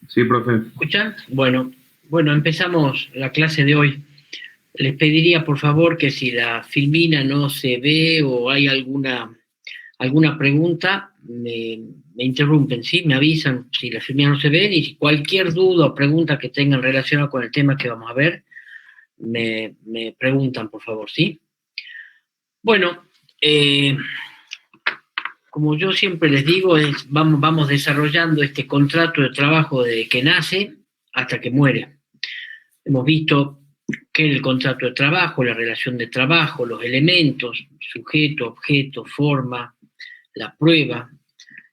Sí, profe. ¿Escuchan? Bueno, empezamos la clase de hoy. Les pediría, por favor, que si la filmina no se ve o hay alguna pregunta, me interrumpen, ¿sí? Me avisan si la filmina no se ve y si cualquier duda o pregunta que tengan relacionada con el tema que vamos a ver, me preguntan, por favor, ¿sí? Bueno, eh, como yo siempre les digo, vamos desarrollando este contrato de trabajo desde que nace hasta que muere. Hemos visto qué es el contrato de trabajo, la relación de trabajo, los elementos, sujeto, objeto, forma, la prueba.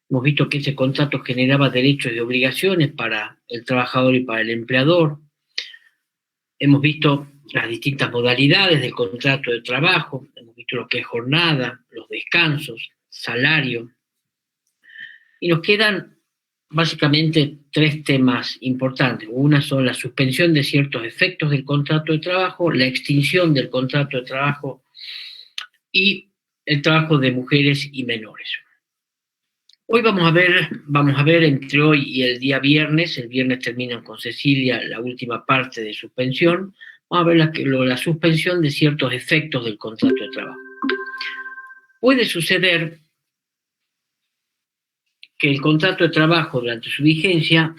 Hemos visto que ese contrato generaba derechos y obligaciones para el trabajador y para el empleador. Hemos visto las distintas modalidades del contrato de trabajo. Hemos visto lo que es jornada, los descansos, salario. Y nos quedan básicamente tres temas importantes. Una son la suspensión de ciertos efectos del contrato de trabajo, la extinción del contrato de trabajo y el trabajo de mujeres y menores. Hoy vamos a ver entre hoy y el día viernes. El viernes termina con Cecilia la última parte de suspensión. Vamos a ver la suspensión de ciertos efectos del contrato de trabajo. Puede suceder que el contrato de trabajo durante su vigencia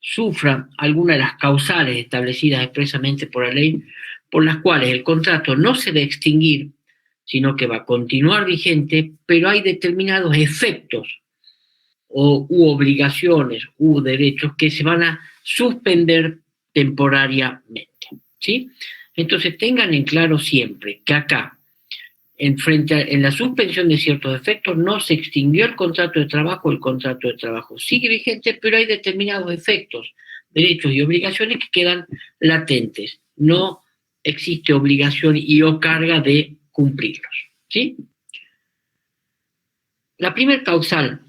sufra alguna de las causales establecidas expresamente por la ley, por las cuales el contrato no se va a extinguir, sino que va a continuar vigente, pero hay determinados efectos u obligaciones u derechos que se van a suspender temporariamente, ¿sí? Entonces tengan en claro siempre que acá, en la suspensión de ciertos efectos, no se extinguió el contrato de trabajo sigue vigente, pero hay determinados efectos, derechos y obligaciones que quedan latentes. No existe obligación y o carga de cumplirlos, ¿sí? La primer causal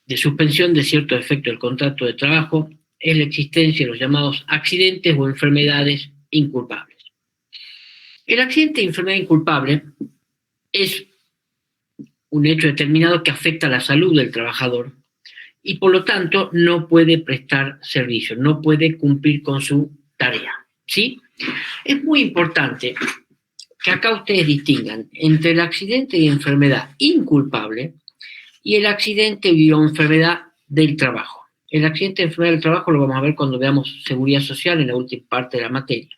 de suspensión de ciertos efectos del contrato de trabajo es la existencia de los llamados accidentes o enfermedades inculpables. El accidente de enfermedad inculpable es un hecho determinado que afecta a la salud del trabajador y por lo tanto no puede prestar servicio, no puede cumplir con su tarea, ¿sí? Es muy importante que acá ustedes distingan entre el accidente y enfermedad inculpable y el accidente y enfermedad del trabajo. El accidente y enfermedad del trabajo lo vamos a ver cuando veamos seguridad social en la última parte de la materia.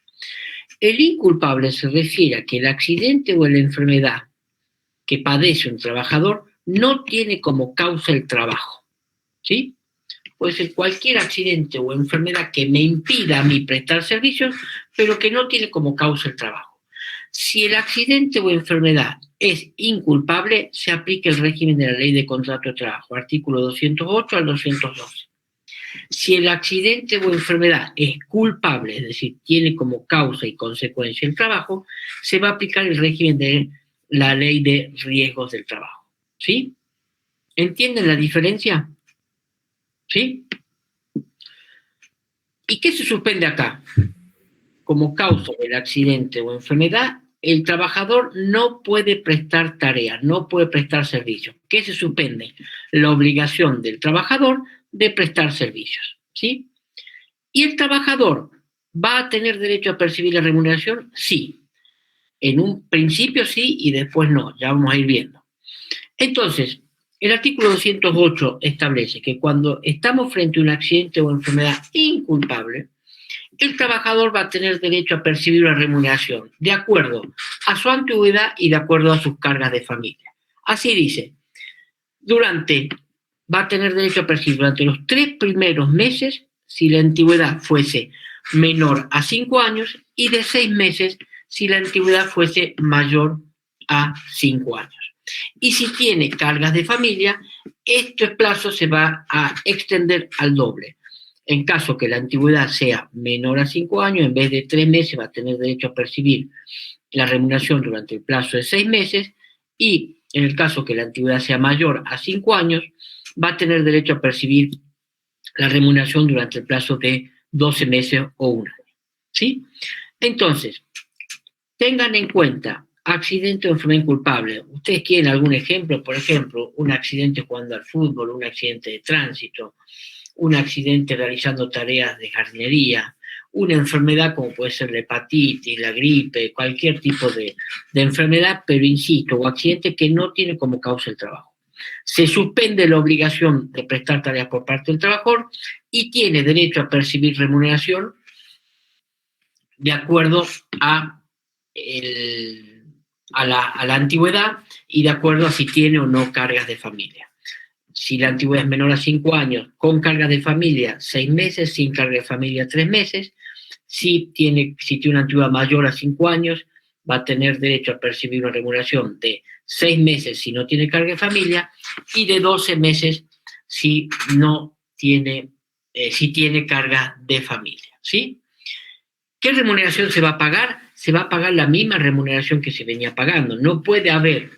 El inculpable se refiere a que el accidente o la enfermedad que padece un trabajador no tiene como causa el trabajo, ¿sí? Puede ser cualquier accidente o enfermedad que me impida a mí prestar servicios, pero que no tiene como causa el trabajo. Si el accidente o enfermedad es inculpable, se aplica el régimen de la Ley de Contrato de Trabajo, artículo 208 al 212. Si el accidente o enfermedad es culpable, es decir, tiene como causa y consecuencia el trabajo, se va a aplicar el régimen de la Ley de Riesgos del Trabajo. ¿Sí? ¿Entienden la diferencia? ¿Sí? ¿Y qué se suspende acá? Como causa del accidente o enfermedad, el trabajador no puede prestar tareas, no puede prestar servicios. ¿Qué se suspende? La obligación del trabajador de prestar servicios. ¿Sí? ¿Y el trabajador va a tener derecho a percibir la remuneración? Sí. En un principio sí y después no. Ya vamos a ir viendo. Entonces, el artículo 208 establece que cuando estamos frente a un accidente o enfermedad inculpable, el trabajador va a tener derecho a percibir una remuneración de acuerdo a su antigüedad y de acuerdo a sus cargas de familia. Así dice, va a tener derecho a percibir durante los 3 primeros meses si la antigüedad fuese menor a 5 años y de 6 meses si la antigüedad fuese mayor a 5 años. Y si tiene cargas de familia, este plazo se va a extender al doble. En caso que la antigüedad sea menor a 5 años, en vez de 3 meses va a tener derecho a percibir la remuneración durante el plazo de 6 meses y en el caso que la antigüedad sea mayor a 5 años, va a tener derecho a percibir la remuneración durante el plazo de 12 meses o un año. ¿Sí? Entonces, tengan en cuenta accidente o enfermedad inculpable. ¿Ustedes quieren algún ejemplo? Por ejemplo, un accidente jugando al fútbol, un accidente de tránsito, un accidente realizando tareas de jardinería, una enfermedad como puede ser la hepatitis, la gripe, cualquier tipo de enfermedad, pero insisto, o accidente que no tiene como causa el trabajo. Se suspende la obligación de prestar tareas por parte del trabajador y tiene derecho a percibir remuneración de acuerdo a, la antigüedad y de acuerdo a si tiene o no cargas de familia. Si la antigüedad es menor a 5 años, con cargas de familia 6 meses, sin carga de familia 3 meses. Si tiene una antigüedad mayor a 5 años, va a tener derecho a percibir una remuneración de 6 meses si no tiene carga de familia y de 12 meses si no tiene, si tiene carga de familia, ¿sí? ¿Qué remuneración se va a pagar? Se va a pagar la misma remuneración que se venía pagando. No puede haber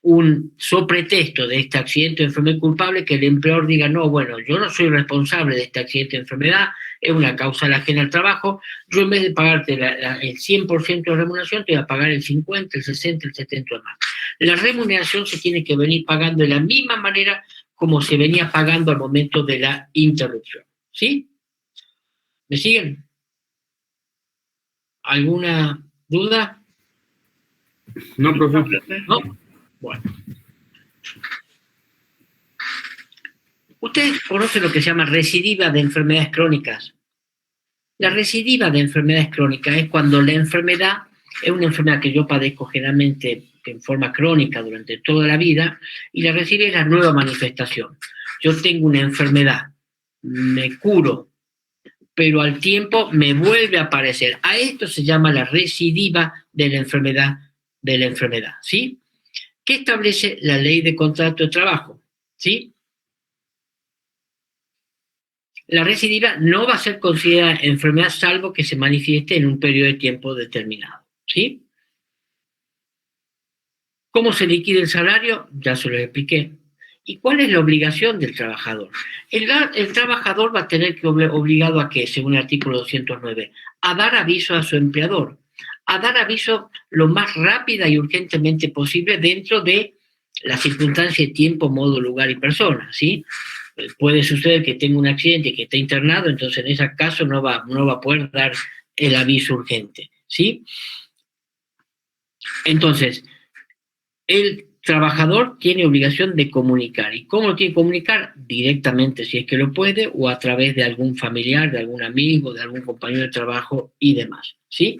un pretexto de este accidente de enfermedad culpable que el empleador diga, no, bueno, yo no soy responsable de este accidente de enfermedad, es una causa ajena al trabajo, yo en vez de pagarte el 100% de remuneración, te voy a pagar el 50, el 60, el 70 más. La remuneración se tiene que venir pagando de la misma manera como se venía pagando al momento de la interrupción. ¿Sí? ¿Me siguen? ¿Alguna duda? No, profe. ¿No? Bueno. Ustedes conocen lo que se llama recidiva de enfermedades crónicas. La recidiva de enfermedades crónicas es cuando la enfermedad es una enfermedad que yo padezco generalmente en forma crónica durante toda la vida y la recidiva es la nueva manifestación. Yo tengo una enfermedad, me curo, pero al tiempo me vuelve a aparecer. A esto se llama la recidiva de la enfermedad, ¿sí? ¿Qué establece la ley de contrato de trabajo? ¿Sí? La recidiva no va a ser considerada enfermedad salvo que se manifieste en un periodo de tiempo determinado, ¿sí? ¿Cómo se liquida el salario? Ya se lo expliqué. ¿Y cuál es la obligación del trabajador? El trabajador va a tener que obligado a qué, según el artículo 209, a dar aviso a su empleador, a dar aviso lo más rápida y urgentemente posible dentro de las circunstancias de tiempo, modo, lugar y persona, ¿sí? Puede suceder que tenga un accidente y que esté internado, entonces en ese caso no va a poder dar el aviso urgente, ¿sí? Entonces, el trabajador tiene obligación de comunicar. ¿Y cómo lo tiene que comunicar? Directamente, si es que lo puede, o a través de algún familiar, de algún amigo, de algún compañero de trabajo y demás, ¿sí?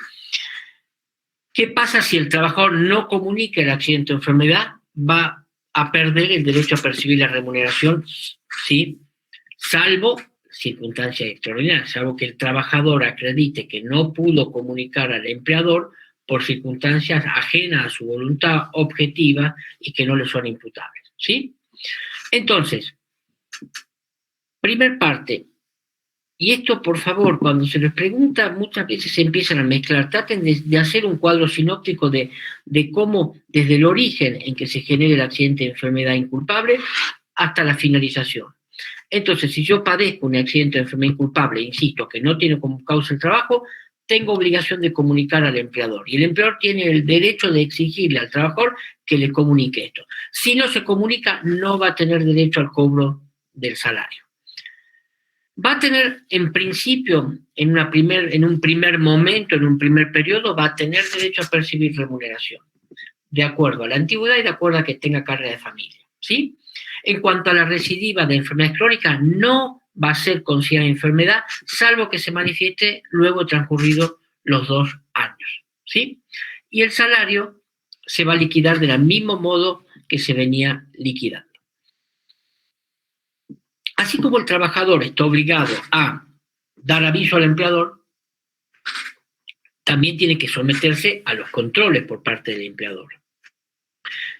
¿Qué pasa si el trabajador no comunica el accidente o enfermedad? Va a perder el derecho a percibir la remuneración, ¿sí? Salvo circunstancias extraordinarias, salvo que el trabajador acredite que no pudo comunicar al empleador por circunstancias ajenas a su voluntad objetiva y que no le son imputables, ¿sí? Entonces, primer parte, y esto, por favor, cuando se les pregunta, muchas veces se empiezan a mezclar. Traten de hacer un cuadro sinóptico de cómo, desde el origen en que se genera el accidente de enfermedad inculpable hasta la finalización. Entonces, si yo padezco un accidente de enfermedad inculpable, insisto, que no tiene como causa el trabajo, tengo obligación de comunicar al empleador. Y el empleador tiene el derecho de exigirle al trabajador que le comunique esto. Si no se comunica, no va a tener derecho al cobro del salario. Va a tener, en principio, en un primer momento, en un primer periodo, va a tener derecho a percibir remuneración, de acuerdo a la antigüedad y de acuerdo a que tenga carga de familia, ¿sí? En cuanto a la recidiva de enfermedades crónicas, no va a ser considerada enfermedad, salvo que se manifieste luego transcurridos los 2 años, ¿sí? Y el salario se va a liquidar del mismo modo que se venía liquidando. Así como el trabajador está obligado a dar aviso al empleador, también tiene que someterse a los controles por parte del empleador.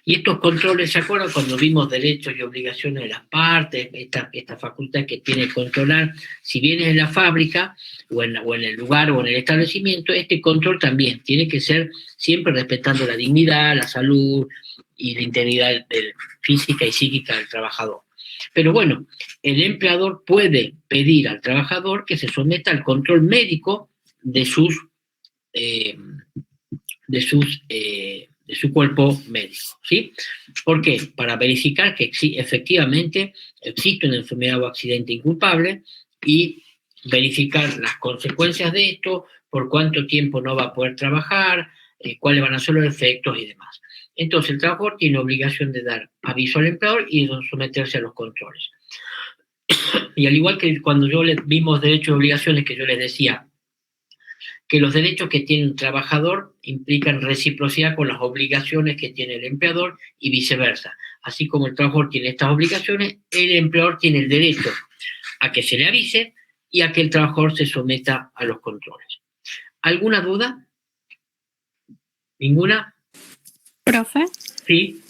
Y estos controles, ¿se acuerdan cuando vimos derechos y obligaciones de las partes? Esta facultad que tiene que controlar, si bien es en la fábrica, o en el lugar o en el establecimiento, este control también tiene que ser siempre respetando la dignidad, la salud y la integridad física y psíquica del trabajador. Pero bueno, el empleador puede pedir al trabajador que se someta al control médico de sus su cuerpo médico, ¿sí? ¿Por qué? Para verificar que efectivamente existe una enfermedad o accidente inculpable y verificar las consecuencias de esto, por cuánto tiempo no va a poder trabajar, cuáles van a ser los efectos y demás. Entonces, el trabajador tiene obligación de dar aviso al empleador y de someterse a los controles. Y al igual que cuando vimos derechos y obligaciones, que yo les decía que los derechos que tiene un trabajador implican reciprocidad con las obligaciones que tiene el empleador y viceversa. Así como el trabajador tiene estas obligaciones, el empleador tiene el derecho a que se le avise y a que el trabajador se someta a los controles. ¿Alguna duda? ¿Ninguna? Profe, Sí.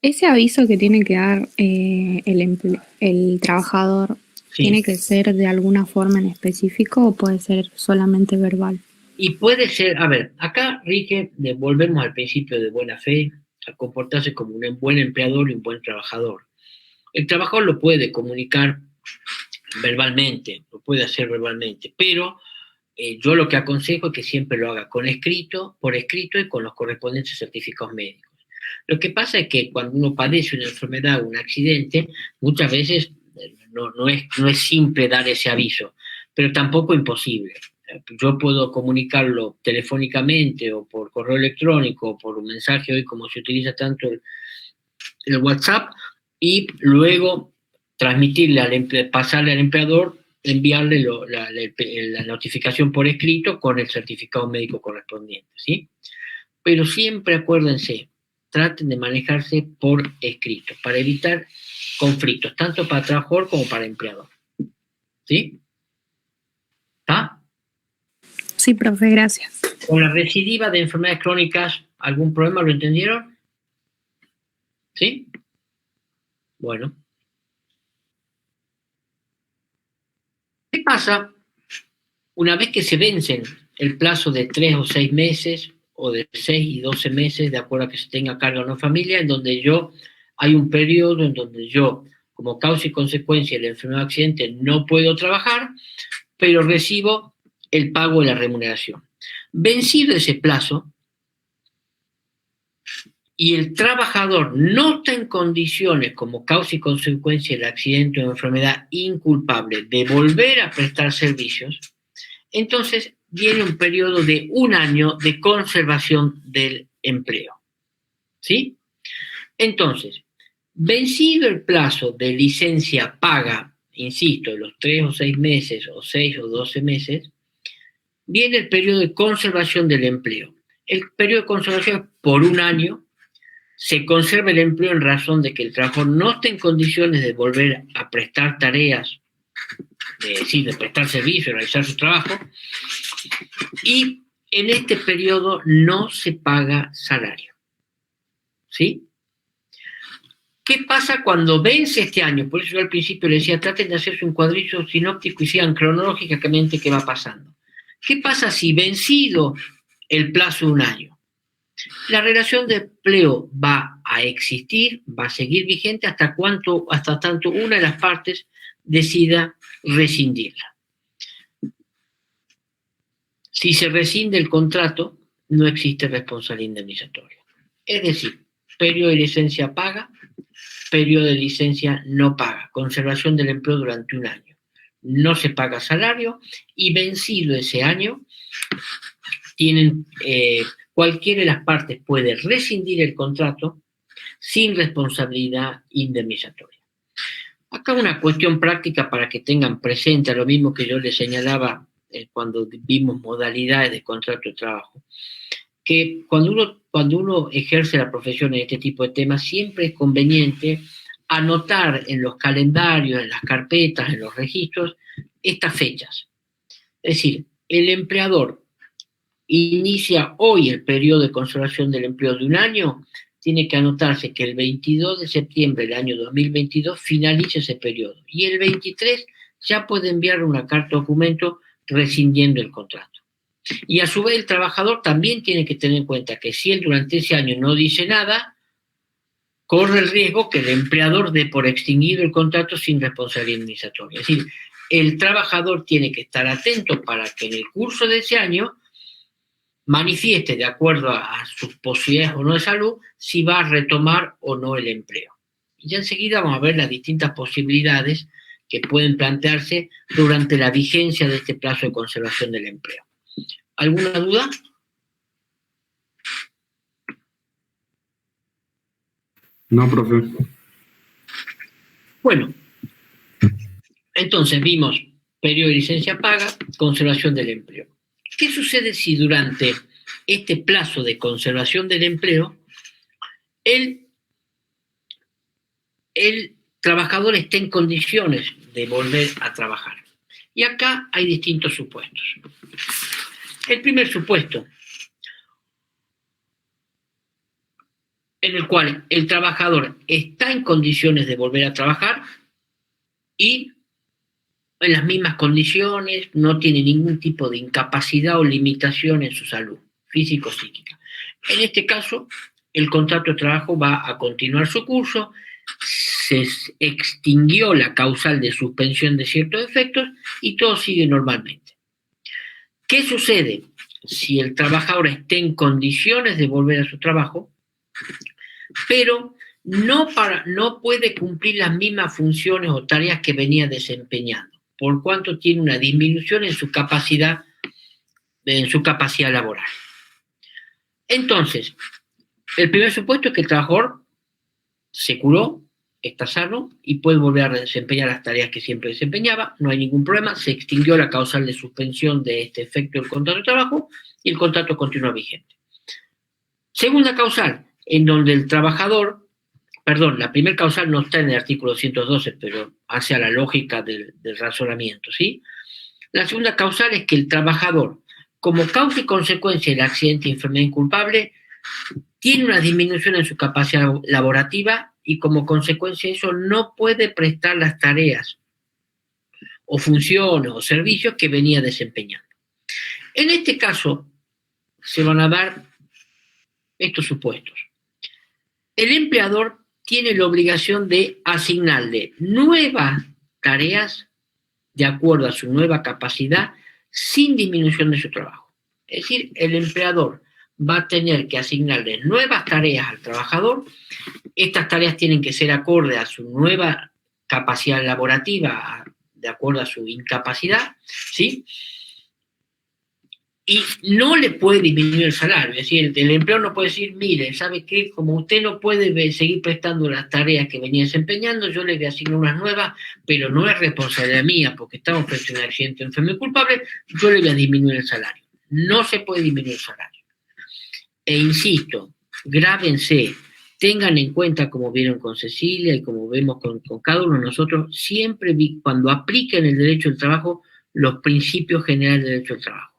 ese aviso que tiene que dar el trabajador, Sí. ¿tiene que ser de alguna forma en específico o puede ser solamente verbal? Y puede ser, a ver, acá rige, volvemos al principio de buena fe, a comportarse como un buen empleador y un buen trabajador. El trabajador lo puede comunicar verbalmente, lo puede hacer verbalmente, pero yo lo que aconsejo es que siempre lo haga por escrito y con los correspondientes certificados médicos. Lo que pasa es que cuando uno padece una enfermedad o un accidente, muchas veces no es simple dar ese aviso, pero tampoco imposible. Yo puedo comunicarlo telefónicamente o por correo electrónico o por un mensaje hoy como se utiliza tanto el WhatsApp y luego pasarle al empleador, enviarle la notificación por escrito con el certificado médico correspondiente, ¿sí? Pero siempre acuérdense, traten de manejarse por escrito para evitar conflictos, tanto para trabajador como para empleador. ¿Sí? ¿Está? Sí, profe, gracias. Con la recidiva de enfermedades crónicas, ¿algún problema? ¿Lo entendieron? ¿Sí? Bueno. ¿Qué pasa una vez que se vencen el plazo de 3 o 6 meses o de 6 y 12 meses, de acuerdo a que se tenga carga o no familia, en donde hay un periodo en donde yo, como causa y consecuencia de la enfermedad o accidente, no puedo trabajar, pero recibo el pago de la remuneración? Vencido ese plazo y el trabajador no está en condiciones, como causa y consecuencia del accidente o enfermedad inculpable, de volver a prestar servicios, entonces viene un periodo de 1 año de conservación del empleo. ¿Sí? Entonces, vencido el plazo de licencia paga, insisto, los 3 o 6 meses, o 6 o 12 meses, viene el periodo de conservación del empleo. El periodo de conservación es por 1 año, se conserva el empleo en razón de que el trabajador no esté en condiciones de volver a prestar tareas, de prestar servicio, realizar su trabajo, y en este periodo no se paga salario. ¿Sí? ¿Qué pasa cuando vence este año? Por eso yo al principio les decía, traten de hacerse un cuadrito sinóptico y sigan cronológicamente qué va pasando. ¿Qué pasa si vencido el plazo de 1 año? La relación de empleo va a existir, va a seguir vigente hasta tanto una de las partes decida rescindirla. Si se rescinde el contrato, no existe responsabilidad indemnizatoria. Es decir, periodo de licencia paga, periodo de licencia no paga, conservación del empleo durante 1 año. No se paga salario y vencido ese año, cualquiera de las partes puede rescindir el contrato sin responsabilidad indemnizatoria. Acá una cuestión práctica para que tengan presente, lo mismo que yo les señalaba cuando vimos modalidades de contrato de trabajo, que cuando uno ejerce la profesión en este tipo de temas, siempre es conveniente anotar en los calendarios, en las carpetas, en los registros, estas fechas. Es decir, el empleador inicia hoy el periodo de conservación del empleo de 1 año, tiene que anotarse que el 22 de septiembre del año 2022 finalice ese periodo. Y el 23 ya puede enviar una carta documento rescindiendo el contrato. Y a su vez el trabajador también tiene que tener en cuenta que si él durante ese año no dice nada, corre el riesgo que el empleador dé por extinguido el contrato sin responsabilidad indemnizatoria. Es decir, el trabajador tiene que estar atento para que en el curso de ese año manifieste, de acuerdo a sus posibilidades o no de salud, si va a retomar o no el empleo. Y ya enseguida vamos a ver las distintas posibilidades que pueden plantearse durante la vigencia de este plazo de conservación del empleo. ¿Alguna duda? No, profe. Bueno, entonces vimos periodo de licencia paga, conservación del empleo. ¿Qué sucede si durante este plazo de conservación del empleo el trabajador está en condiciones de volver a trabajar? Y acá hay distintos supuestos. El primer supuesto, en el cual el trabajador está en condiciones de volver a trabajar y en las mismas condiciones, no tiene ningún tipo de incapacidad o limitación en su salud física o psíquica. En este caso, el contrato de trabajo va a continuar su curso, se extinguió la causal de suspensión de ciertos efectos y todo sigue normalmente. ¿Qué sucede si el trabajador está en condiciones de volver a su trabajo, pero no puede cumplir las mismas funciones o tareas que venía desempeñando, por cuanto tiene una disminución en su capacidad laboral? Entonces, el primer supuesto es que el trabajador se curó, está sano y puede volver a desempeñar las tareas que siempre desempeñaba, no hay ningún problema, se extinguió la causal de suspensión de este efecto del contrato de trabajo y el contrato continúa vigente. Segunda causal, en donde el trabajador, la primera causal no está en el artículo 212, pero hace a la lógica del razonamiento, ¿sí? La segunda causal es que el trabajador, como causa y consecuencia del accidente de enfermedad inculpable, tiene una disminución en su capacidad laborativa y como consecuencia de eso no puede prestar las tareas o funciones o servicios que venía desempeñando. En este caso se van a dar estos supuestos. El empleador tiene la obligación de asignarle nuevas tareas de acuerdo a su nueva capacidad sin disminución de su trabajo. Es decir, el empleador va a tener que asignarle nuevas tareas al trabajador. Estas tareas tienen que ser acorde a su nueva capacidad laborativa, de acuerdo a su incapacidad, ¿sí? Y no le puede disminuir el salario. Es decir, el empleador no puede decir, mire, ¿sabe qué? Como usted no puede seguir prestando las tareas que venía desempeñando, yo le voy a asignar unas nuevas, pero no es responsabilidad mía, porque estamos frente a un accidente enfermo y culpable, yo le voy a disminuir el salario. No se puede disminuir el salario. E insisto, grábense, tengan en cuenta, como vieron con Cecilia y como vemos con cada uno de nosotros, siempre cuando apliquen el derecho al trabajo, los principios generales del derecho al trabajo.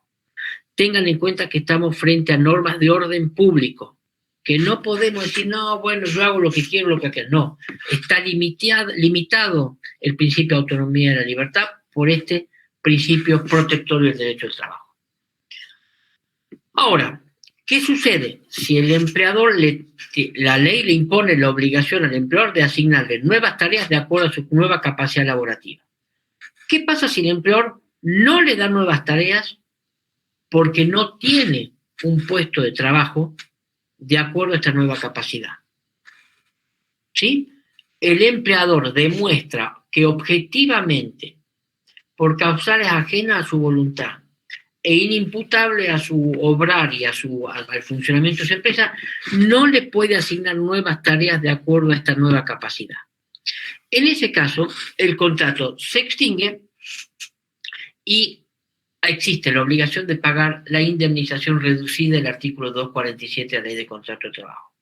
Tengan en cuenta que estamos frente a normas de orden público, que no podemos decir, no, bueno, yo hago lo que quiero, lo que quiero. No, está limitado el principio de autonomía de la libertad por este principio protector del derecho al trabajo. Ahora, ¿qué sucede? Si el empleador, la ley le impone la obligación al empleador de asignarle nuevas tareas de acuerdo a su nueva capacidad laborativa. ¿Qué pasa si el empleador no le da nuevas tareas porque no tiene un puesto de trabajo de acuerdo a esta nueva capacidad? ¿Sí? El empleador demuestra que objetivamente, por causales ajenas a su voluntad e inimputable a su obrar y al funcionamiento de su empresa, no le puede asignar nuevas tareas de acuerdo a esta nueva capacidad. En ese caso, el contrato se extingue y existe la obligación de pagar la indemnización reducida del artículo 247 de la Ley de Contrato de Trabajo.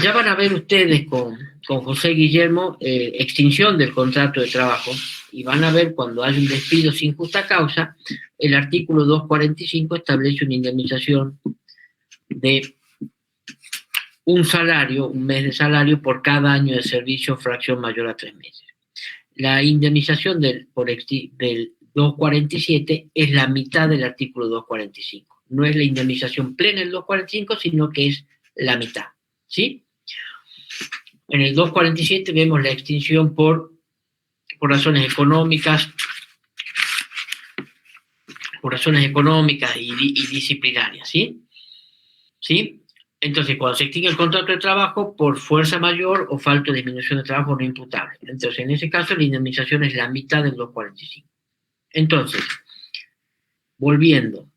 Ya van a ver ustedes con José Guillermo extinción del contrato de trabajo y van a ver cuando hay un despido sin justa causa, el artículo 245 establece una indemnización de un mes de salario por cada año de servicio, fracción mayor a 3 meses. La indemnización del 247 es la mitad del artículo 245. No es la indemnización plena del 245, sino que es la mitad, ¿sí? En el 247 vemos la extinción por razones económicas, por razones económicas y disciplinarias, ¿sí? ¿Sí? Entonces, cuando se extingue el contrato de trabajo por fuerza mayor o falta de disminución de trabajo no imputable. Entonces, en ese caso, la indemnización es la mitad del 245. Entonces, volviendo,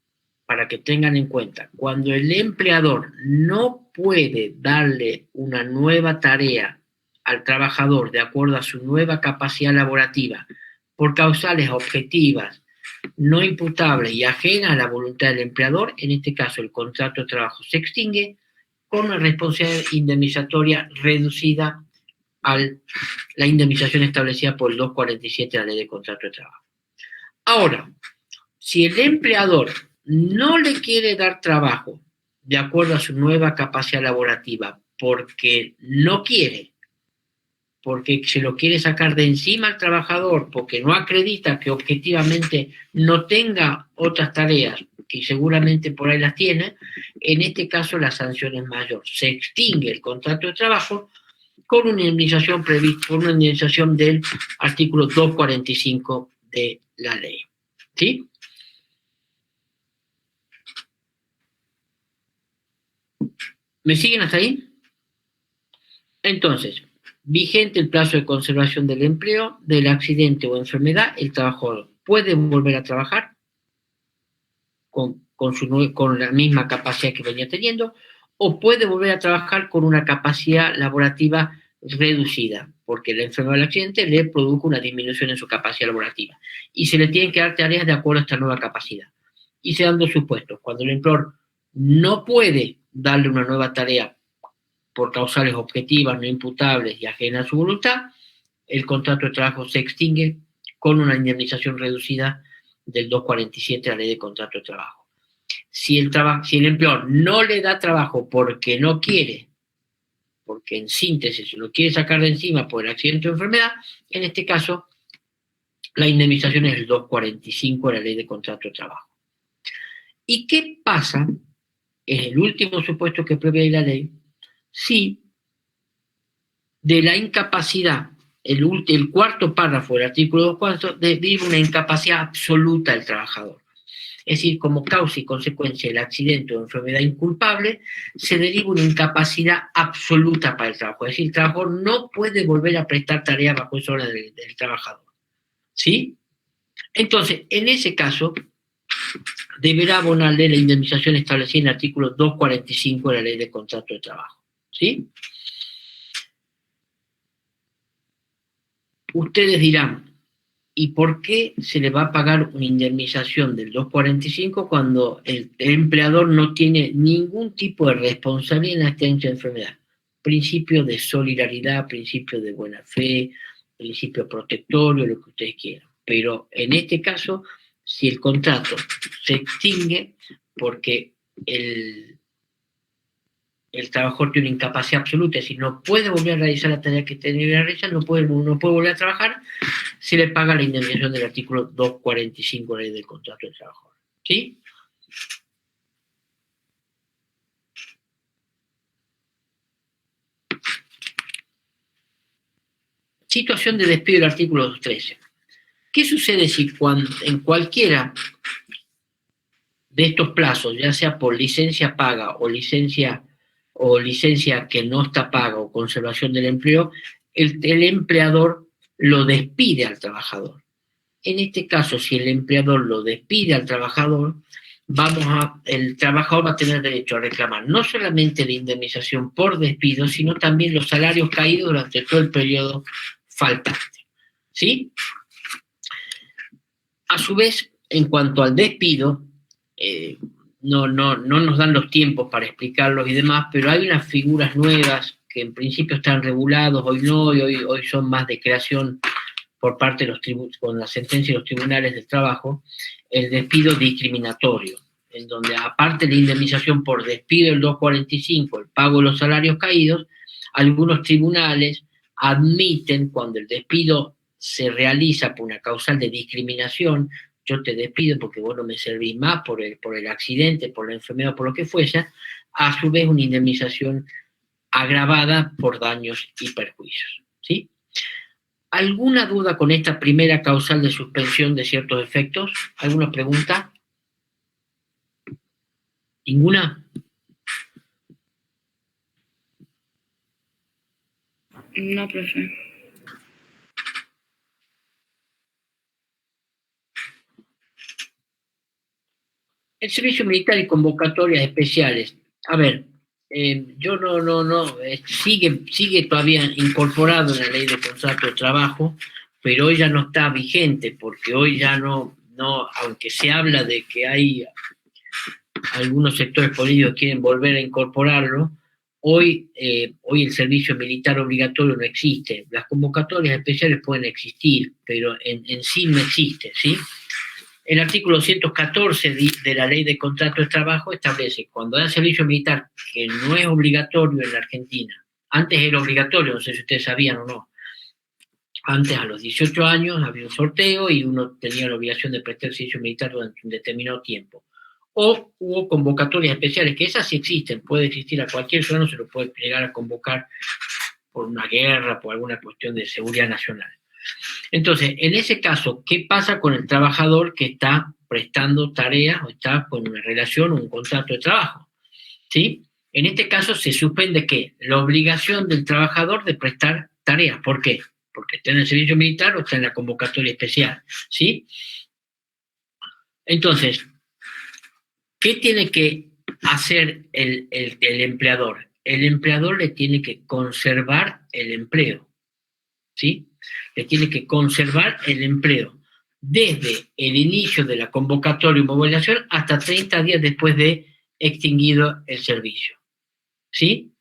para que tengan en cuenta, cuando el empleador no puede darle una nueva tarea al trabajador de acuerdo a su nueva capacidad laborativa por causales objetivas, no imputables y ajenas a la voluntad del empleador, en este caso el contrato de trabajo se extingue con una responsabilidad indemnizatoria reducida a la indemnización establecida por el 247 de la Ley de Contrato de Trabajo. Ahora, si el empleador no le quiere dar trabajo de acuerdo a su nueva capacidad laborativa porque no quiere, porque se lo quiere sacar de encima al trabajador, porque no acredita que objetivamente no tenga otras tareas, que seguramente por ahí las tiene, en este caso la sanción es mayor. Se extingue el contrato de trabajo con una indemnización prevista, por una indemnización del artículo 245 de la ley. ¿Sí? ¿Me siguen hasta ahí? Entonces, vigente el plazo de conservación del empleo, del accidente o enfermedad, el trabajador puede volver a trabajar con la misma capacidad que venía teniendo, o puede volver a trabajar con una capacidad laborativa reducida, porque la enfermedad del accidente le produjo una disminución en su capacidad laborativa. Y se le tienen que dar tareas de acuerdo a esta nueva capacidad. Y se dan dos supuestos. Cuando el empleador no puede darle una nueva tarea por causales objetivas, no imputables y ajenas a su voluntad, el contrato de trabajo se extingue con una indemnización reducida del 247 de la Ley de Contrato de Trabajo. Si el empleador no le da trabajo porque no quiere, porque en síntesis se lo quiere sacar de encima por el accidente o enfermedad, en este caso la indemnización es el 245 de la Ley de Contrato de Trabajo. ¿Y qué pasa? Es el último supuesto que prevé la ley, si de la incapacidad, el cuarto párrafo del artículo 2 deriva una incapacidad absoluta del trabajador. Es decir, como causa y consecuencia del accidente o enfermedad inculpable, se deriva una incapacidad absoluta para el trabajo. Es decir, el trabajador no puede volver a prestar tareas bajo esa hora del trabajador. ¿Sí? Entonces, en ese caso, deberá abonarle la indemnización establecida en el artículo 245 de la Ley de Contrato de Trabajo. ¿Sí? Ustedes dirán, ¿y por qué se le va a pagar una indemnización del 245 cuando el empleador no tiene ningún tipo de responsabilidad en la asistencia de enfermedad? Principio de solidaridad, principio de buena fe, principio protectorio, lo que ustedes quieran. Pero en este caso, si el contrato se extingue porque el trabajador tiene una incapacidad absoluta, es decir, no puede volver a realizar la tarea que tenía que realizar, no puede volver a trabajar, se le paga la indemnización del artículo 245 de la Ley del Contrato de Trabajo. ¿Sí? Situación de despido del artículo 213. ¿Qué sucede si en cualquiera de estos plazos, ya sea por licencia paga o licencia que no está paga o conservación del empleo, el empleador lo despide al trabajador? En este caso, si el empleador lo despide al trabajador, el trabajador va a tener derecho a reclamar no solamente la indemnización por despido, sino también los salarios caídos durante todo el periodo faltante. ¿Sí? A su vez, en cuanto al despido, no nos dan los tiempos para explicarlos y demás, pero hay unas figuras nuevas que en principio están regulados, hoy no, y hoy son más de creación por parte de los con la sentencia de los tribunales del trabajo, el despido discriminatorio, en donde aparte de la indemnización por despido del 245, el pago de los salarios caídos, algunos tribunales admiten cuando el despido se realiza por una causal de discriminación, yo te despido porque vos no me servís más por el accidente, por la enfermedad, por lo que fuese, a su vez una indemnización agravada por daños y perjuicios. ¿Sí? ¿Alguna duda con esta primera causal de suspensión de ciertos efectos? ¿Alguna pregunta? ¿Ninguna? No, profe. El servicio militar y convocatorias especiales. A ver, yo sigue todavía incorporado en la ley de contrato de trabajo, pero hoy ya no está vigente, porque hoy ya aunque se habla de que hay algunos sectores políticos que quieren volver a incorporarlo, hoy el servicio militar obligatorio no existe. Las convocatorias especiales pueden existir, pero en sí no existe, ¿sí? El artículo 114 de la Ley de Contrato de Trabajo establece que cuando hay servicio militar, que no es obligatorio en la Argentina, antes era obligatorio, no sé si ustedes sabían o no, antes a los 18 años había un sorteo y uno tenía la obligación de prestar servicio militar durante un determinado tiempo. O hubo convocatorias especiales, que esas sí existen, puede existir a cualquier ciudadano, se lo puede llegar a convocar por una guerra, por alguna cuestión de seguridad nacional. Entonces, en ese caso, ¿qué pasa con el trabajador que está prestando tareas o está con una relación o un contrato de trabajo? ¿Sí? En este caso se suspende ¿qué? La obligación del trabajador de prestar tareas. ¿Por qué? Porque está en el servicio militar o está en la convocatoria especial. ¿Sí? Entonces, ¿qué tiene que hacer el empleador? El empleador le tiene que conservar el empleo. ¿Sí? Le tiene que conservar el empleo desde el inicio de la convocatoria y movilización hasta 30 días después de extinguido el servicio. ¿Sí?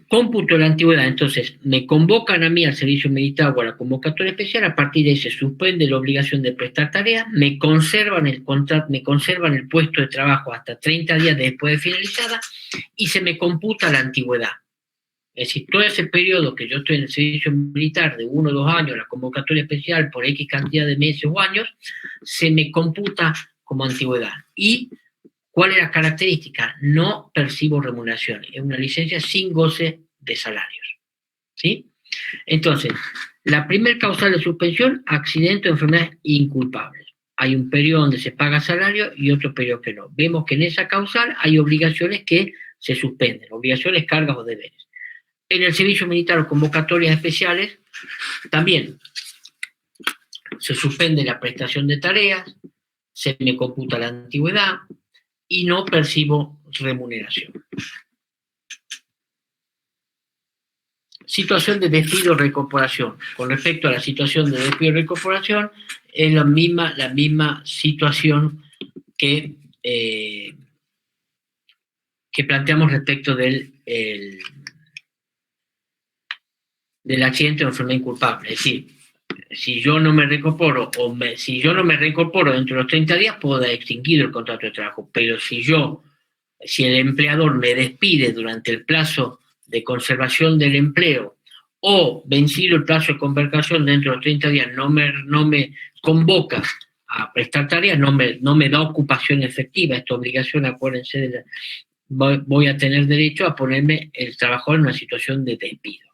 Cómputo de la antigüedad, entonces me convocan a mí al servicio militar o a la convocatoria especial, a partir de ahí se suspende la obligación de prestar tareas, me conservan el contrato, me conservan el puesto de trabajo hasta 30 días después de finalizada y se me computa la antigüedad. Es decir, todo ese periodo que yo estoy en el servicio militar de 1 o 2 años, la convocatoria especial por X cantidad de meses o años, se me computa como antigüedad. ¿Y cuál es la característica? No percibo remuneración. Es una licencia sin goce de salarios. ¿Sí? Entonces, la primer causal de suspensión, accidente o enfermedades inculpables. Hay un periodo donde se paga salario y otro periodo que no. Vemos que en esa causal hay obligaciones que se suspenden, obligaciones, cargas o deberes. En el servicio militar o convocatorias especiales, también se suspende la prestación de tareas, se me computa la antigüedad y no percibo remuneración. Situación de despido o reincorporación. Con respecto a la situación de despido o reincorporación, es la misma situación que planteamos respecto del accidente o enfermedad inculpable. Es decir, si yo no me reincorporo dentro de los 30 días, puedo dar extinguido el contrato de trabajo. Pero si el empleador me despide durante el plazo de conservación del empleo o vencido el plazo de convocación dentro de los 30 días, no me convoca a prestar tareas, no me da ocupación efectiva, esta obligación, acuérdense, voy a tener derecho a ponerme el trabajador en una situación de despido.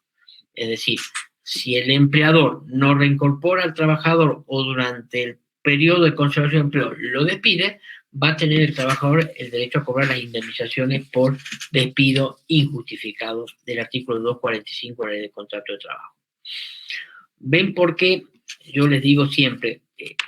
Es decir, si el empleador no reincorpora al trabajador o durante el periodo de conservación de empleo lo despide, va a tener el trabajador el derecho a cobrar las indemnizaciones por despido injustificado del artículo 245 de la Ley de Contrato de Trabajo. ¿Ven por qué yo les digo siempre,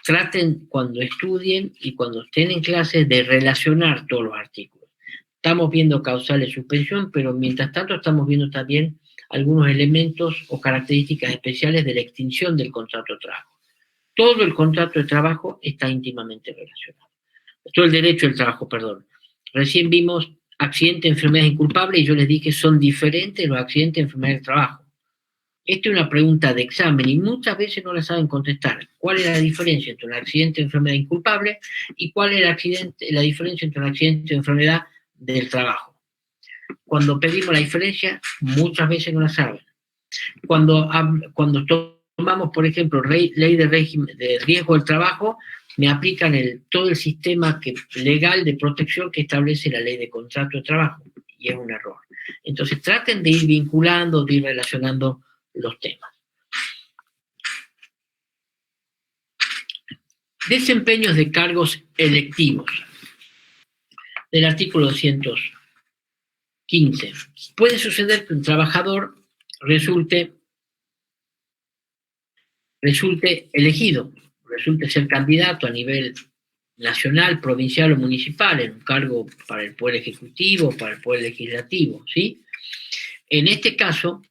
traten cuando estudien y cuando estén en clases de relacionar todos los artículos? Estamos viendo causales de suspensión, pero mientras tanto estamos viendo también algunos elementos o características especiales de la extinción del contrato de trabajo. Todo el contrato de trabajo está íntimamente relacionado. Todo el derecho del trabajo, perdón. Recién vimos accidente, enfermedad inculpable y yo les dije son diferentes los accidentes y enfermedades del trabajo. Esta es una pregunta de examen y muchas veces no la saben contestar. ¿Cuál es la diferencia entre un accidente y enfermedad inculpable y cuál es la diferencia entre un accidente y enfermedad del trabajo? Cuando pedimos la diferencia, muchas veces no la saben. Cuando tomamos, por ejemplo, ley de régimen de riesgo del trabajo, me aplican todo el sistema legal de protección que establece la Ley de Contrato de Trabajo, y es un error. Entonces traten de ir vinculando, de ir relacionando los temas. Desempeños de cargos electivos. del artículo 215. Puede suceder que un trabajador resulte elegido, resulte ser candidato a nivel nacional, provincial o municipal en un cargo para el Poder Ejecutivo, para el Poder Legislativo, ¿sí? En este caso,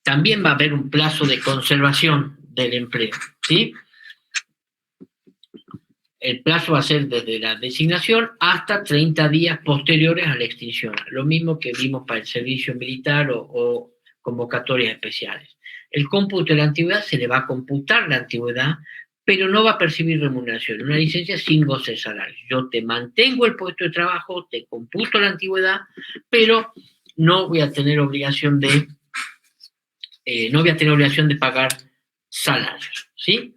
también va a haber un plazo de conservación del empleo, ¿sí? El plazo va a ser desde la designación hasta 30 días posteriores a la extinción, lo mismo que vimos para el servicio militar o convocatorias especiales. El cómputo de la antigüedad se le va a computar la antigüedad, pero no va a percibir remuneración. Una licencia sin goce de salario. Yo te mantengo el puesto de trabajo, te computo la antigüedad, pero no voy a tener obligación de pagar salarios, ¿sí?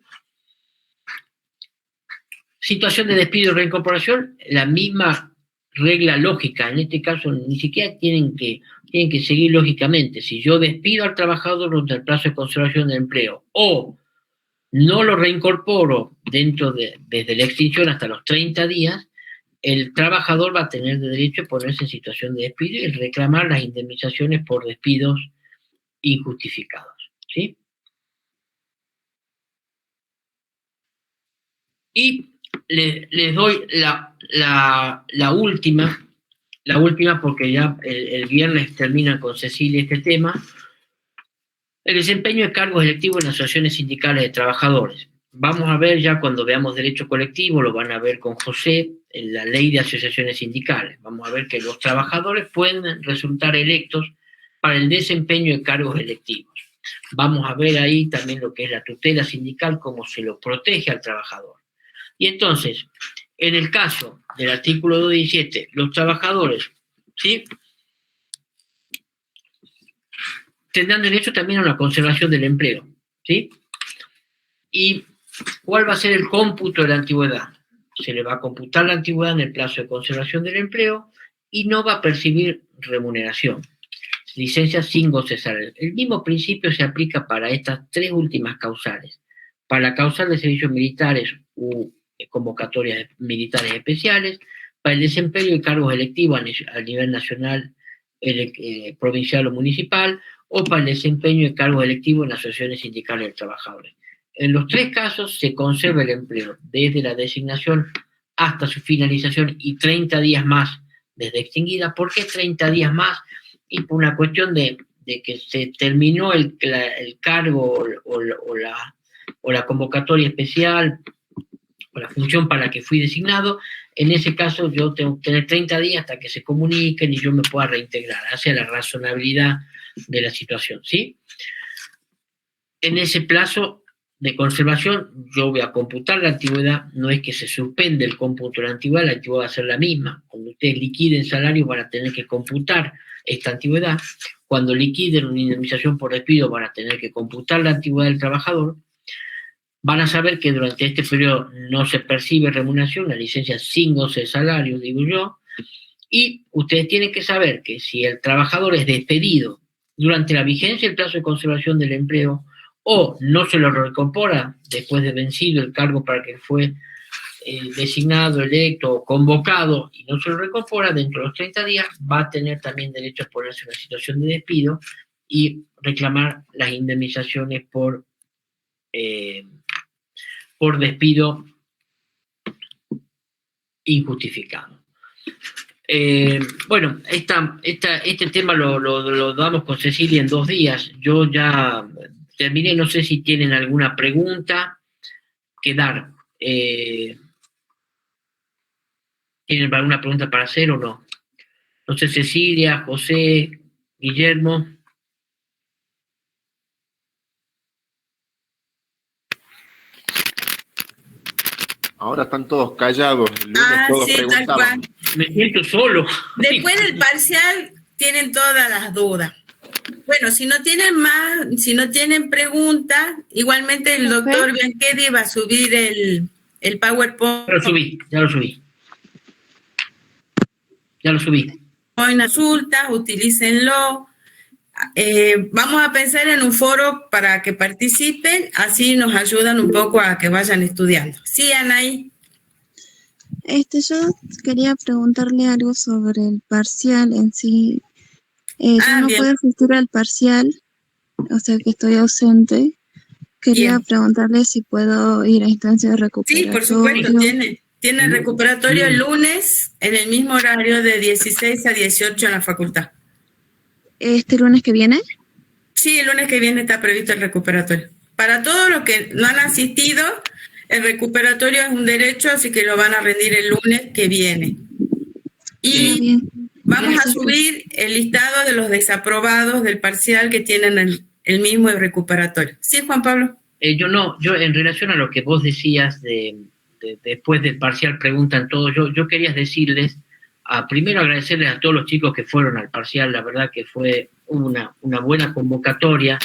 Situación de despido y reincorporación, la misma regla lógica. En este caso, ni siquiera tienen que seguir lógicamente. Si yo despido al trabajador durante el plazo de conservación del empleo o no lo reincorporo desde la extinción hasta los 30 días, el trabajador va a tener derecho a ponerse en situación de despido y reclamar las indemnizaciones por despidos injustificados, ¿sí? Y les doy la última porque ya el viernes termina con Cecilia este tema. El desempeño de cargos electivos en asociaciones sindicales de trabajadores. Vamos a ver ya cuando veamos derecho colectivo, lo van a ver con José, en la ley de asociaciones sindicales. Vamos a ver que los trabajadores pueden resultar electos para el desempeño de cargos electivos. Vamos a ver ahí también lo que es la tutela sindical, cómo se lo protege al trabajador. Y entonces, en el caso del artículo 217, los trabajadores, ¿sí?, tendrán derecho también a una conservación del empleo, ¿sí? ¿Y cuál va a ser el cómputo de la antigüedad? Se le va a computar la antigüedad en el plazo de conservación del empleo y no va a percibir remuneración. Licencia sin goce de salario. El mismo principio se aplica para estas tres últimas causales. Para la causal de servicios militares u convocatorias militares especiales, para el desempeño de cargos electivos a nivel nacional, provincial o municipal, o para el desempeño de cargos electivos en asociaciones sindicales de trabajadores. En los tres casos se conserva el empleo desde la designación hasta su finalización y 30 días más desde extinguida. ¿Por qué 30 días más? Y por una cuestión de que se terminó el cargo o la convocatoria especial o la función para la que fui designado. En ese caso yo tengo que tener 30 días hasta que se comuniquen y yo me pueda reintegrar hacia la razonabilidad de la situación, ¿sí? En ese plazo de conservación yo voy a computar la antigüedad, no es que se suspende el cómputo de la antigüedad va a ser la misma. Cuando ustedes liquiden salario van a tener que computar esta antigüedad. Cuando liquiden una indemnización por despido van a tener que computar la antigüedad del trabajador. Van a saber que durante este periodo no se percibe remuneración, la licencia sin goce de salario, digo yo, y ustedes tienen que saber que si el trabajador es despedido durante la vigencia del plazo de conservación del empleo o no se lo reincorpora después de vencido el cargo para que fue designado, electo o convocado y no se lo reincorpora dentro de los 30 días, va a tener también derecho a ponerse en una situación de despido y reclamar las indemnizaciones por despido injustificado. Bueno, este tema lo damos con Cecilia en 2 días. Yo ya terminé, no sé si tienen alguna pregunta que dar. ¿Tienen alguna pregunta para hacer o no? No sé, Cecilia, José, Guillermo. Ahora están todos callados. El lunes todos sí, tal preguntaban. cual. Me siento solo. Después del parcial tienen todas las dudas. Bueno, si no tienen preguntas, igualmente el doctor Bianchetti va a subir el PowerPoint. Ya lo subí. Consultas, utilícenlo. Vamos a pensar en un foro para que participen, así nos ayudan un poco a que vayan estudiando. Sí, Anaí. Yo quería preguntarle algo sobre el parcial en sí. Yo no bien. puedo asistir al parcial, o sea que estoy ausente. Quería Bien. preguntarle si puedo ir a instancia de Sí, recuperatorio. por supuesto, tiene recuperatorio el lunes en el mismo horario de 16 a 18 en la facultad. ¿Este lunes que viene? Sí, el lunes que viene está previsto el recuperatorio. Para todos los que no han asistido, el recuperatorio es un derecho, así que lo van a rendir el lunes que viene. Y Bien. vamos a Gracias. subir el listado de los desaprobados del parcial que tienen el mismo recuperatorio. ¿Sí, Juan Pablo? Yo en relación a lo que vos decías después del parcial preguntan todo, yo quería decirles, primero agradecerles a todos los chicos que fueron al parcial, la verdad que fue una buena convocatoria.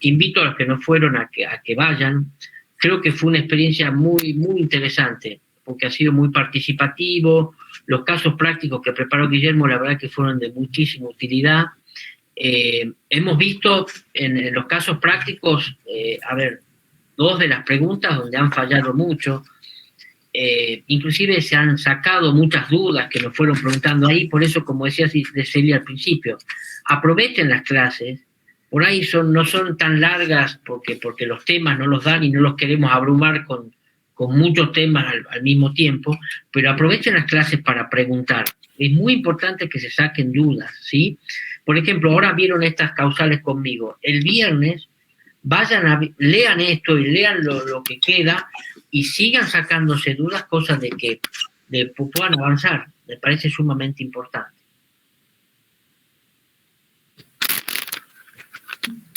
Invito a los que no fueron a que vayan. Creo que fue una experiencia muy, muy interesante, porque ha sido muy participativo. Los casos prácticos que preparó Guillermo, la verdad que fueron de muchísima utilidad. Hemos visto en los casos prácticos, dos de las preguntas donde han fallado mucho. Inclusive se han sacado muchas dudas que nos fueron preguntando ahí, por eso, como decía Celia al principio, aprovechen las clases, por ahí no son tan largas porque los temas no los dan y no los queremos abrumar con muchos temas al mismo tiempo, pero aprovechen las clases para preguntar. Es muy importante que se saquen dudas, ¿sí? Por ejemplo, ahora vieron estas causales conmigo. El viernes lean esto y lean lo que queda y sigan sacándose dudas, cosas de que puedan avanzar. Me parece sumamente importante.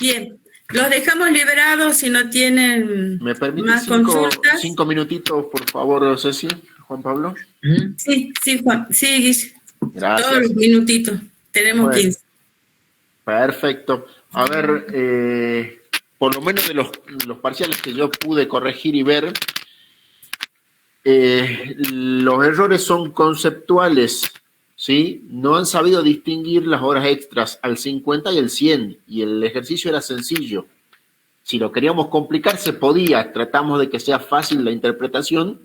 Bien, los dejamos liberados si no tienen ¿Me permite más consultas. 5 minutitos, por favor, Ceci, Juan Pablo? Sí, Juan. Sí, Guis. Gracias. Todos los minutitos. Tenemos Bueno, 15. Perfecto. A ver, por lo menos de los parciales que yo pude corregir y ver, los errores son conceptuales, ¿sí? No han sabido distinguir las horas extras al 50 y el 100, y el ejercicio era sencillo. Si lo queríamos complicar, se podía. Tratamos de que sea fácil la interpretación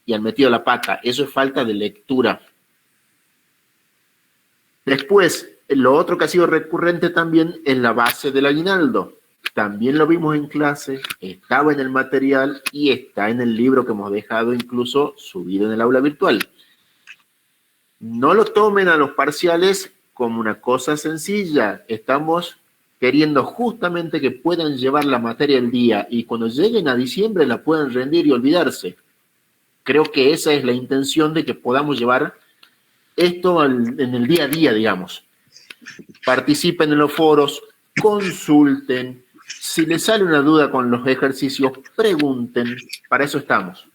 y han metido la pata. Eso es falta de lectura. Después, lo otro que ha sido recurrente también es la base del aguinaldo. También lo vimos en clase, estaba en el material y está en el libro que hemos dejado incluso subido en el aula virtual. No lo tomen a los parciales como una cosa sencilla. Estamos queriendo justamente que puedan llevar la materia al día y cuando lleguen a diciembre la puedan rendir y olvidarse. Creo que esa es la intención de que podamos llevar esto en el día a día, digamos. Participen en los foros, consulten. Si les sale una duda con los ejercicios, pregunten. Para eso estamos.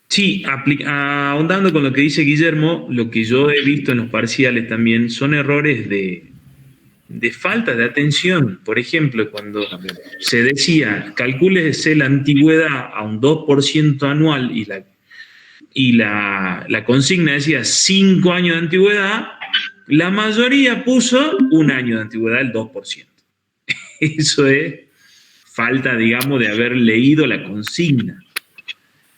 Sí, ahondando con lo que dice Guillermo, lo que yo he visto en los parciales también son errores de falta de atención. Por ejemplo, cuando se decía, calcúlese la antigüedad a un 2% anual y la consigna decía 5 años de antigüedad, la mayoría puso 1 año de antigüedad, el 2%. Eso es falta, digamos, de haber leído la consigna.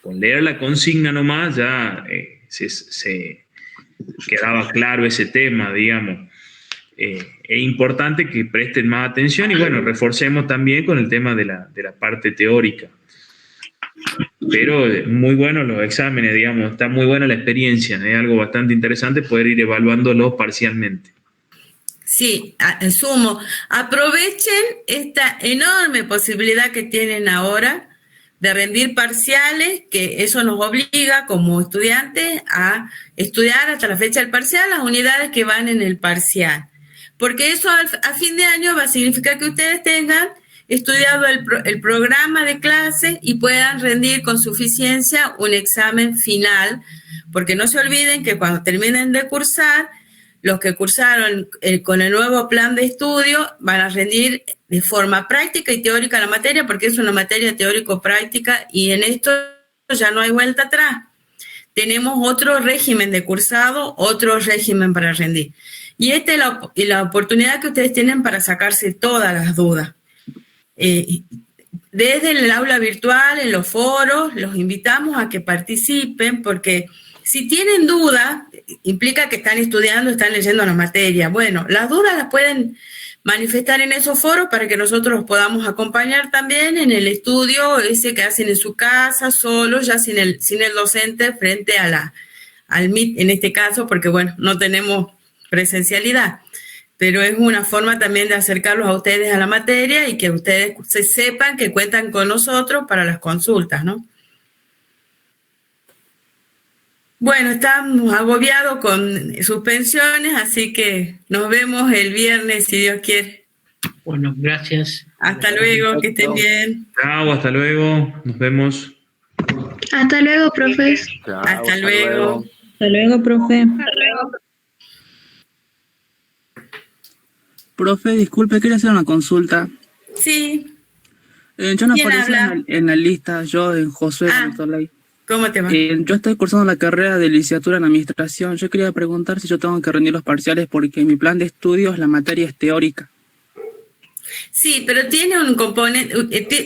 Con leer la consigna nomás ya se quedaba claro ese tema, digamos. Es importante que presten más atención y, bueno, reforcemos también con el tema de la parte teórica. Pero muy buenos los exámenes, digamos, está muy buena la experiencia, es algo bastante interesante poder ir evaluándolo parcialmente. Sí, sumo. Aprovechen esta enorme posibilidad que tienen ahora de rendir parciales, que eso nos obliga como estudiantes a estudiar hasta la fecha del parcial las unidades que van en el parcial. Porque eso a fin de año va a significar que ustedes tengan estudiado el programa de clase y puedan rendir con suficiencia un examen final, porque no se olviden que cuando terminen de cursar, los que cursaron con el nuevo plan de estudio van a rendir de forma práctica y teórica la materia, porque es una materia teórico-práctica y en esto ya no hay vuelta atrás. Tenemos otro régimen de cursado, otro régimen para rendir. Y esta es la oportunidad que ustedes tienen para sacarse todas las dudas. desde el aula virtual, en los foros, los invitamos a que participen, porque si tienen dudas, implica que están estudiando, están leyendo la materia. Bueno, las dudas las pueden manifestar en esos foros para que nosotros los podamos acompañar también en el estudio ese que hacen en su casa, solos, ya sin el docente frente a al MIT en este caso, porque bueno, no tenemos presencialidad. Pero es una forma también de acercarlos a ustedes a la materia y que ustedes se sepan que cuentan con nosotros para las consultas, ¿no? Bueno, estamos agobiados con suspensiones, así que nos vemos el viernes, si Dios quiere. Bueno, gracias. Hasta luego, que estén bien. Chao, hasta luego. Nos vemos. Hasta luego, profes. Chao, Hasta luego. Hasta luego, profe. Profe, disculpe, quería hacer una consulta. Sí, Yo no ¿Quién aparecí habla? en la lista, yo, Josué Montorlay. ¿cómo te va? Yo estoy cursando la carrera de licenciatura en administración. Yo quería preguntar si yo tengo que rendir los parciales porque en mi plan de estudios la materia es teórica. Sí, pero tiene un componente,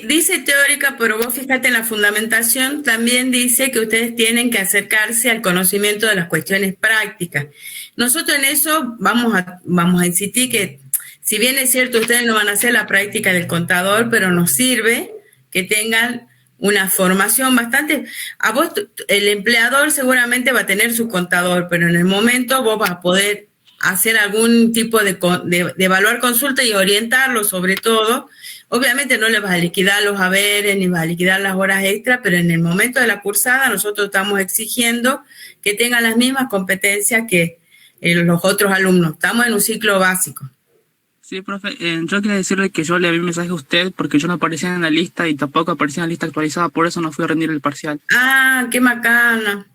dice teórica, pero vos fíjate en la fundamentación, también dice que ustedes tienen que acercarse al conocimiento de las cuestiones prácticas. Nosotros en eso vamos a insistir que, si bien es cierto, ustedes no van a hacer la práctica del contador, pero nos sirve que tengan una formación bastante. A vos, el empleador seguramente va a tener su contador, pero en el momento vos vas a poder hacer algún tipo de evaluar consulta y orientarlo sobre todo. Obviamente no le vas a liquidar los haberes ni vas a liquidar las horas extras, pero en el momento de la cursada nosotros estamos exigiendo que tengan las mismas competencias que los otros alumnos. Estamos en un ciclo básico. Sí, profe, yo quería decirle que yo le envié un mensaje a usted porque yo no aparecía en la lista y tampoco aparecía en la lista actualizada, por eso no fui a rendir el parcial. Ah, qué macana.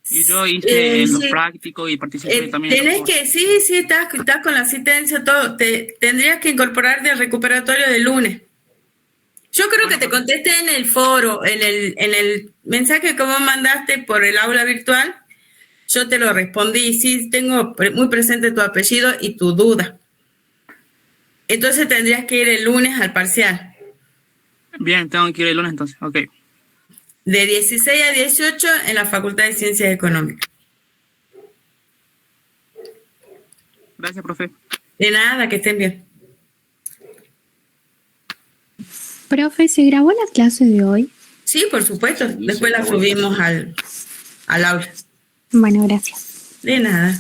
Y yo hice lo Sí. práctico y participé también. Tenés que, sí, estás con la asistencia, todo. Tendrías que incorporarte al recuperatorio del lunes. Yo creo que te contesté en el foro, en el mensaje que vos mandaste por el aula virtual. Yo te lo respondí. Sí, tengo muy presente tu apellido y tu duda. Entonces tendrías que ir el lunes al parcial. Bien, tengo que ir el lunes entonces, ok. De 16 a 18 en la Facultad de Ciencias Económicas. Gracias, profe. De nada, que estén bien. Profe, ¿se grabó la clase de hoy? Sí, por supuesto. Después la subimos al aula. Bueno, gracias. De nada.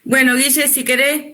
Bueno, Guille, si querés,